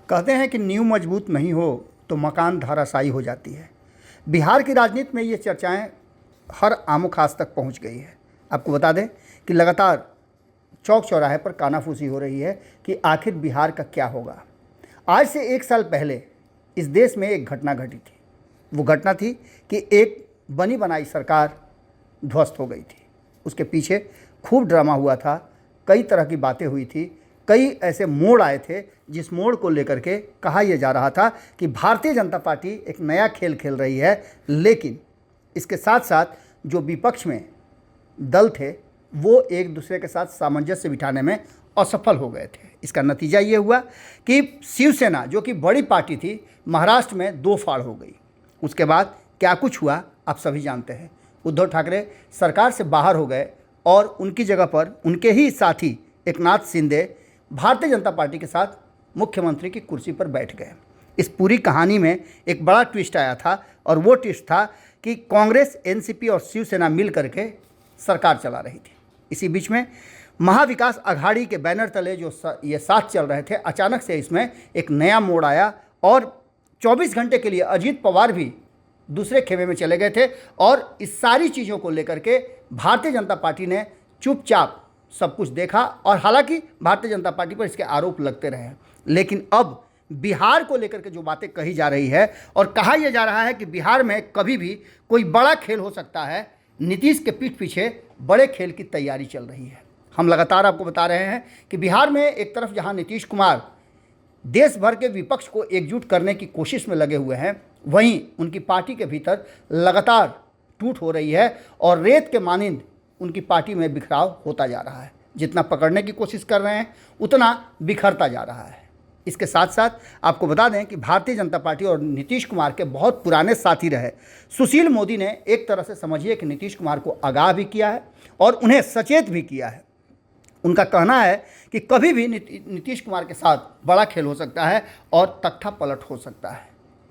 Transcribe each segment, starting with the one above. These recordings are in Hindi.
कहते हैं कि नींव मजबूत नहीं हो तो मकान धराशायी हो जाती है। बिहार की राजनीति में ये चर्चाएं हर आमो खास तक पहुंच गई है। आपको बता दें कि लगातार चौक चौराहे पर कानाफूसी हो रही है कि आखिर बिहार का क्या होगा। आज से 1 साल पहले इस देश में एक घटना घटी थी। वो घटना थी कि एक बनी बनाई सरकार ध्वस्त हो गई थी। उसके पीछे खूब ड्रामा हुआ था, कई तरह की बातें हुई थी, कई ऐसे मोड़ आए थे जिस मोड़ को लेकर के कहा यह जा रहा था कि भारतीय जनता पार्टी एक नया खेल खेल रही है। लेकिन इसके साथ साथ जो विपक्ष में दल थे वो एक दूसरे के साथ सामंजस्य बिठाने में असफल हो गए थे। इसका नतीजा ये हुआ कि शिवसेना जो कि बड़ी पार्टी थी महाराष्ट्र में 2 फाड़ हो गई। उसके बाद क्या कुछ हुआ आप सभी जानते हैं। उद्धव ठाकरे सरकार से बाहर हो गए और उनकी जगह पर उनके ही साथी एकनाथ शिंदे भारतीय जनता पार्टी के साथ मुख्यमंत्री की कुर्सी पर बैठ गए। इस पूरी कहानी में एक बड़ा ट्विस्ट आया था और वो ट्विस्ट था कि कांग्रेस, एनसीपी और शिवसेना मिल करके सरकार चला रही थी। इसी बीच में महाविकास अघाड़ी के बैनर तले जो ये साथ चल रहे थे, अचानक से इसमें एक नया मोड़ आया और 24 घंटे के लिए अजीत पवार भी दूसरे खेमे में चले गए थे। और इस सारी चीज़ों को लेकर के भारतीय जनता पार्टी ने चुपचाप सब कुछ देखा और हालांकि भारतीय जनता पार्टी पर इसके आरोप लगते रहे। लेकिन अब बिहार को लेकर के जो बातें कही जा रही है और कहा यह जा रहा है कि बिहार में कभी भी कोई बड़ा खेल हो सकता है, नीतीश के पीठ पीछे बड़े खेल की तैयारी चल रही है। हम लगातार आपको बता रहे हैं कि बिहार में एक तरफ जहां नीतीश कुमार देश भर के विपक्ष को एकजुट करने की कोशिश में लगे हुए हैं, वहीं उनकी पार्टी के भीतर लगातार टूट हो रही है और रेत के मानिंद उनकी पार्टी में बिखराव होता जा रहा है। जितना पकड़ने की कोशिश कर रहे हैं उतना बिखरता जा रहा है। इसके साथ साथ आपको बता दें कि भारतीय जनता पार्टी और नीतीश कुमार के बहुत पुराने साथी रहे सुशील मोदी ने एक तरह से समझिए कि नीतीश कुमार को आगाह भी किया है और उन्हें सचेत भी किया है। उनका कहना है कि कभी भी नीतीश कुमार के साथ बड़ा खेल हो सकता है और तख्ता पलट हो सकता है।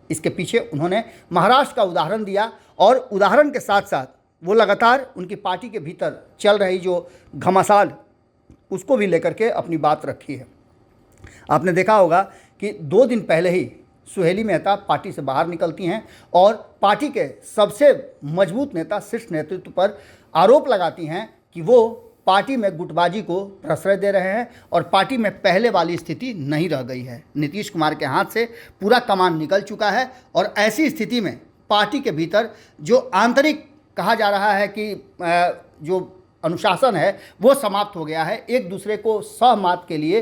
इसके पीछे उन्होंने महाराष्ट्र का उदाहरण दिया और उदाहरण के साथ साथ वो लगातार उनकी पार्टी के भीतर चल रही जो घमासान उसको भी लेकर के अपनी बात रखी है। आपने देखा होगा कि 2 दिन पहले ही सुहेली मेहता पार्टी से बाहर निकलती हैं और पार्टी के सबसे मजबूत नेता शीर्ष नेतृत्व पर आरोप लगाती हैं कि वो पार्टी में गुटबाजी को प्रश्रय दे रहे हैं और पार्टी में पहले वाली स्थिति नहीं रह गई है। नीतीश कुमार के हाथ से पूरा कमान निकल चुका है और ऐसी स्थिति में पार्टी के भीतर जो आंतरिक कहा जा रहा है कि जो अनुशासन है वो समाप्त हो गया है। एक दूसरे को सहमत के लिए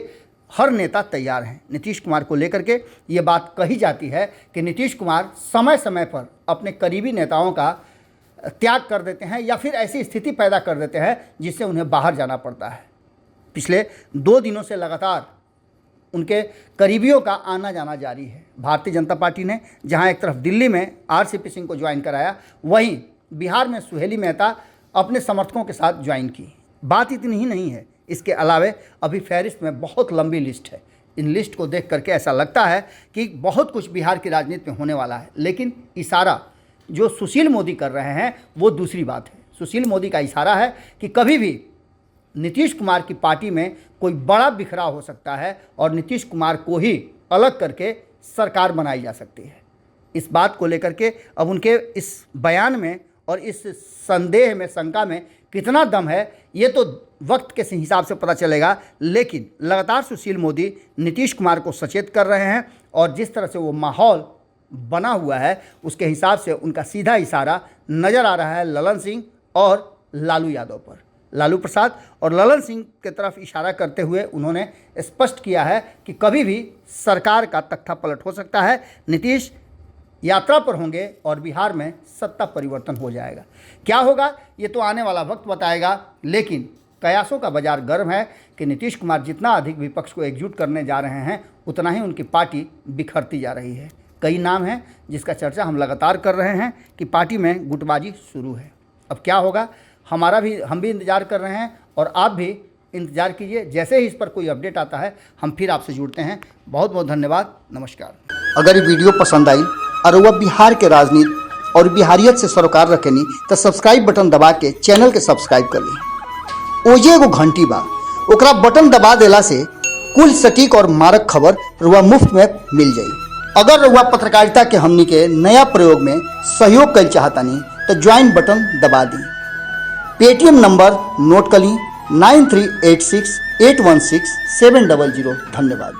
हर नेता तैयार हैं। नीतीश कुमार को लेकर के ये बात कही जाती है कि नीतीश कुमार समय समय पर अपने करीबी नेताओं का त्याग कर देते हैं या फिर ऐसी स्थिति पैदा कर देते हैं जिससे उन्हें बाहर जाना पड़ता है। पिछले 2 दिनों से लगातार उनके करीबियों का आना जाना जारी है। भारतीय जनता पार्टी ने जहां एक तरफ दिल्ली में आरसीपी सिंह को ज्वाइन कराया, वहीं बिहार में सुहेली मेहता अपने समर्थकों के साथ ज्वाइन की। बात इतनी ही नहीं है, इसके अलावे अभी फहरिस्त में बहुत लंबी लिस्ट है। इन लिस्ट को देख करके ऐसा लगता है कि बहुत कुछ बिहार की राजनीति में होने वाला है। लेकिन इशारा जो सुशील मोदी कर रहे हैं वो दूसरी बात है। सुशील मोदी का इशारा है कि कभी भी नीतीश कुमार की पार्टी में कोई बड़ा बिखराव हो सकता है और नीतीश कुमार को ही अलग करके सरकार बनाई जा सकती है। इस बात को लेकर के अब उनके इस बयान में और इस संदेह में, शंका में कितना दम है ये तो वक्त के हिसाब से पता चलेगा। लेकिन लगातार सुशील मोदी नीतीश कुमार को सचेत कर रहे हैं और जिस तरह से वो माहौल बना हुआ है उसके हिसाब से उनका सीधा इशारा नज़र आ रहा है ललन सिंह और लालू यादव पर। लालू प्रसाद और ललन सिंह की तरफ इशारा करते हुए उन्होंने स्पष्ट किया है कि कभी भी सरकार का तख्ता पलट हो सकता है। नीतीश यात्रा पर होंगे और बिहार में सत्ता परिवर्तन हो जाएगा। क्या होगा ये तो आने वाला वक्त बताएगा। लेकिन कयासों का बाजार गर्म है कि नीतीश कुमार जितना अधिक विपक्ष को एकजुट करने जा रहे हैं उतना ही उनकी पार्टी बिखरती जा रही है। कई नाम हैं जिसका चर्चा हम लगातार कर रहे हैं कि पार्टी में गुटबाजी शुरू है। अब क्या होगा हम भी इंतज़ार कर रहे हैं और आप भी इंतज़ार कीजिए। जैसे ही इस पर कोई अपडेट आता है हम फिर आपसे जुड़ते हैं। बहुत बहुत धन्यवाद, नमस्कार। अगर ये वीडियो पसंद आई और वह बिहार के राजनीति और बिहारियत से सरोकार रखेनी तो सब्सक्राइब बटन दबा के चैनल के सब्सक्राइब कर ली। ओजे एगो घंटी बा, ओकरा बटन दबा देला से कुल सटीक और मारक खबर रुआ मुफ्त में मिल जाई। अगर रुआ पत्रकारिता के हमनी के नया प्रयोग में सहयोग कर चाहतानी तो ज्वाइन बटन दबा दी। पेटीएम नंबर नोट कर ली 9386816700। धन्यवाद।